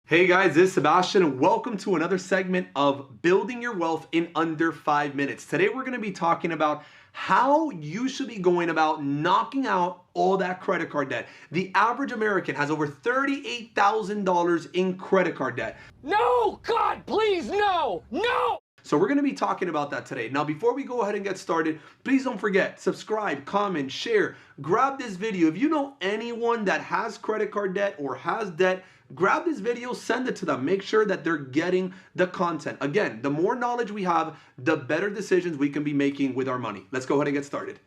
Hey guys, this is Sebastian and welcome to another segment of Building Your Wealth in Under 5 Minutes. Today we're going to be talking about how you should be going about knocking out all that credit card debt. The average American has over $38,000 in credit card debt. No! God, please, no! No! So we're going to be talking about that today. Now, before we go ahead and get started, please don't forget, subscribe, comment, share, grab this video. If you know anyone that has credit card debt or has debt, grab this video, send it to them. Make sure that they're getting the content. Again, the more knowledge we have, the better decisions we can be making with our money. Let's go ahead and get started.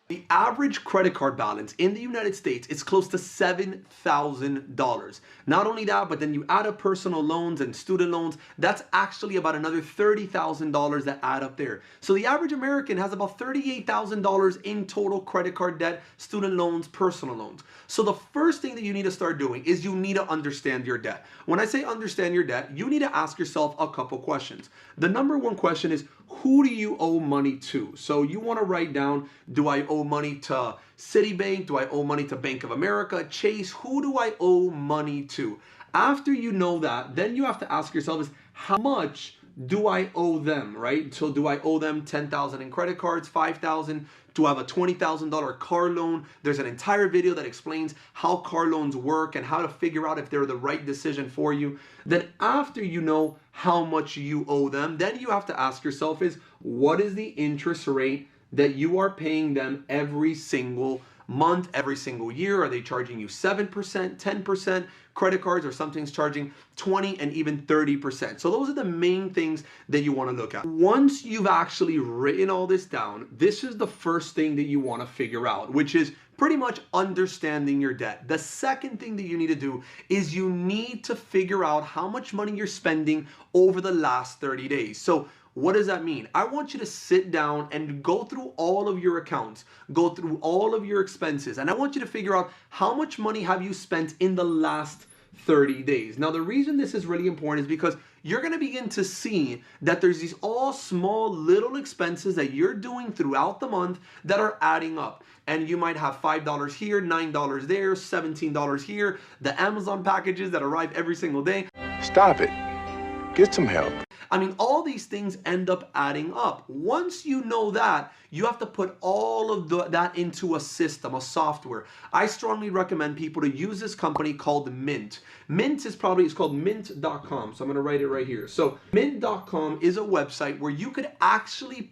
The average credit card balance in the United States is close to $7,000. Not only that, but then you add up personal loans and student loans, that's actually about another $30,000 that add up there. So the average American has about $38,000 in total credit card debt, student loans, personal loans. So the first thing that you need to start doing is you need to understand your debt. When I say understand your debt, you need to ask yourself a couple questions. The number one question is, who do you owe money to? So you want to write down, do I owe money to Citibank? Do I owe money to Bank of America, Chase? Who do I owe money to? After you know that, then you have to ask yourself is, how much do I owe them, right? So do I owe them $10,000 in credit cards, $5,000? Do I have a $20,000 car loan? There's an entire video that explains how car loans work and how to figure out if they're the right decision for you. Then after you know how much you owe them, then you have to ask yourself is, what is the interest rate that you are paying them every single month, every single year? Are they charging you 7%, 10%? Credit cards or something's charging 20 and even 30%. So those are the main things that you want to look at. Once you've actually written all this down, this is the first thing that you want to figure out, which is pretty much understanding your debt. The second thing that you need to do is you need to figure out how much money you're spending over the last 30 days. So what does that mean? I want you to sit down and go through all of your accounts, go through all of your expenses, and I want you to figure out how much money have you spent in the last 30 days. Now, the reason this is really important is because you're going to begin to see that there's these all small little expenses that you're doing throughout the month that are adding up. And you might have $5 here, $9 there, $17 here, the Amazon packages that arrive every single day. Stop it. Get some help. I mean, all these things end up adding up. Once you know that, you have to put all of that into a system, a software. I strongly recommend people to use this company called Mint. Mint is called Mint.com. So I'm going to write it right here. So Mint.com is a website where you could actually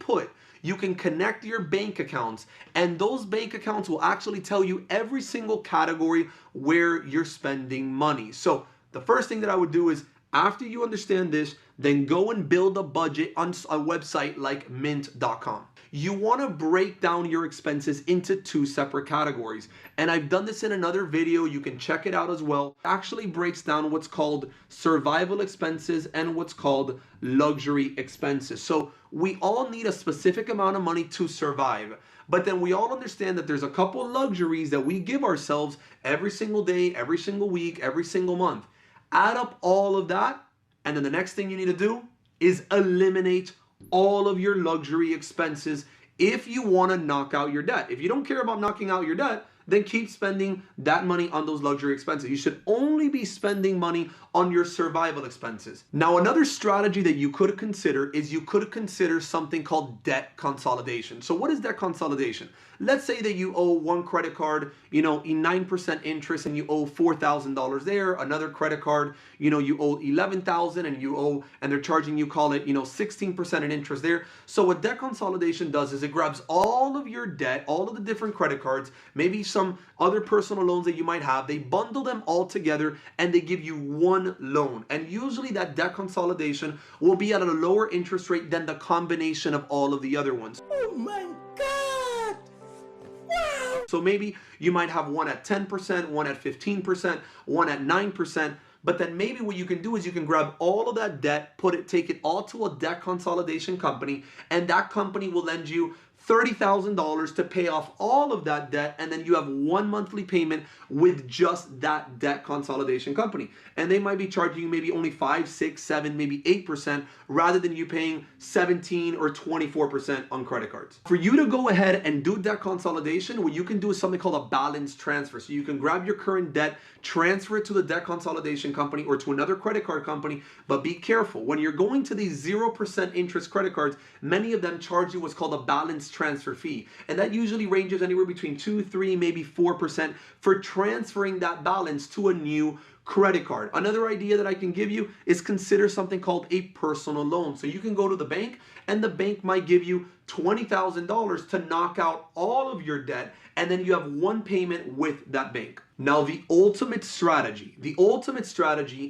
you can connect your bank accounts, and those bank accounts will actually tell you every single category where you're spending money. So the first thing that I would do is, after you understand this, then go and build a budget on a website like Mint.com. You want to break down your expenses into two separate categories. And I've done this in another video. You can check it out as well. It actually breaks down what's called survival expenses and what's called luxury expenses. So we all need a specific amount of money to survive. But then we all understand that there's a couple luxuries that we give ourselves every single day, every single week, every single month. Add up all of that, and then the next thing you need to do is eliminate all of your luxury expenses if you want to knock out your debt. If you don't care about knocking out your debt, then keep spending that money on those luxury expenses. You should only be spending money on your survival expenses. Now, another strategy that you could consider is you could consider something called debt consolidation. So what is debt consolidation? Let's say that you owe one credit card, in 9% interest and you owe $4,000 there. Another credit card, you owe $11,000 and they're charging you, call it, 16% in interest there. So what debt consolidation does is it grabs all of your debt, all of the different credit cards, maybe some other personal loans that you might have, they bundle them all together and they give you one loan. And usually that debt consolidation will be at a lower interest rate than the combination of all of the other ones. Oh my God! Wow! So maybe you might have one at 10%, one at 15%, one at 9%. But then maybe what you can do is you can grab all of that debt, take it all to a debt consolidation company, and that company will lend you $30,000 to pay off all of that debt, and then you have one monthly payment with just that debt consolidation company. And they might be charging you maybe only 5, 6, 7, maybe 8% rather than you paying 17 or 24% on credit cards. For you to go ahead and do debt consolidation, what you can do is something called a balance transfer. So you can grab your current debt, transfer it to the debt consolidation company or to another credit card company, but be careful. When you're going to these 0% interest credit cards, many of them charge you what's called a balance transfer fee. And that usually ranges anywhere between 2, 3, maybe 4% for transferring that balance to a new credit card. Another idea that I can give you is consider something called a personal loan. So you can go to the bank and the bank might give you $20,000 to knock out all of your debt, and then you have one payment with that bank. Now, the ultimate strategy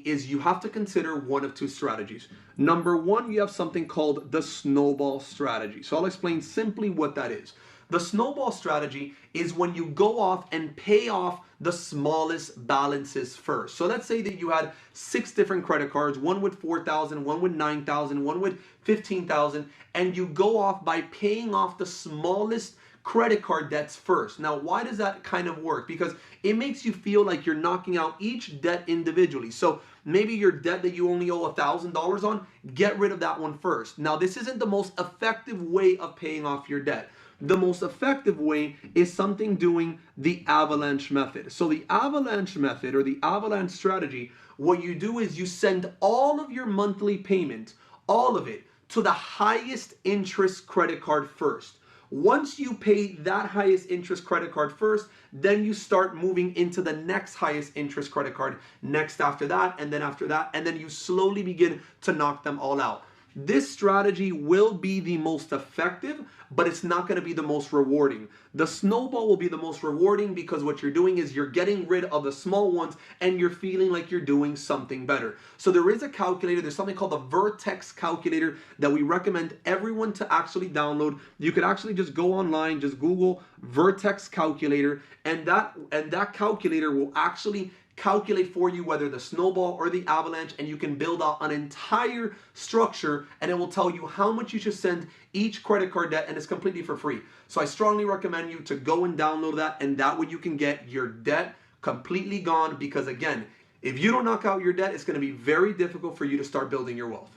is you have to consider one of two strategies. Number one, you have something called the snowball strategy. So I'll explain simply what that is. The snowball strategy is when you go off and pay off the smallest balances first. So let's say that you had 6 different credit cards, one with $4,000, one with $9,000, one with $15,000, and you go off by paying off the smallest credit card debts first. Now, why does that kind of work? Because it makes you feel like you're knocking out each debt individually. So maybe your debt that you only owe $1,000 on, get rid of that one first. Now, this isn't the most effective way of paying off your debt. The most effective way is something doing the avalanche method. So the avalanche method or the avalanche strategy, what you do is you send all of your monthly payment, all of it, to the highest interest credit card first. Once you pay that highest interest credit card first, then you start moving into the next highest interest credit card next after that, and then you slowly begin to knock them all out. This strategy will be the most effective, but it's not going to be the most rewarding. The snowball will be the most rewarding because what you're doing is you're getting rid of the small ones and you're feeling like you're doing something better. So there is a calculator. There's something called the Vertex calculator that we recommend everyone to actually download. You could actually just go online, just Google Vertex calculator, and that calculator will actually calculate for you whether the snowball or the avalanche, and you can build out an entire structure, and it will tell you how much you should send each credit card debt, and it's completely for free. So I strongly recommend you to go and download that, and that way you can get your debt completely gone, because again, if you don't knock out your debt, it's going to be very difficult for you to start building your wealth.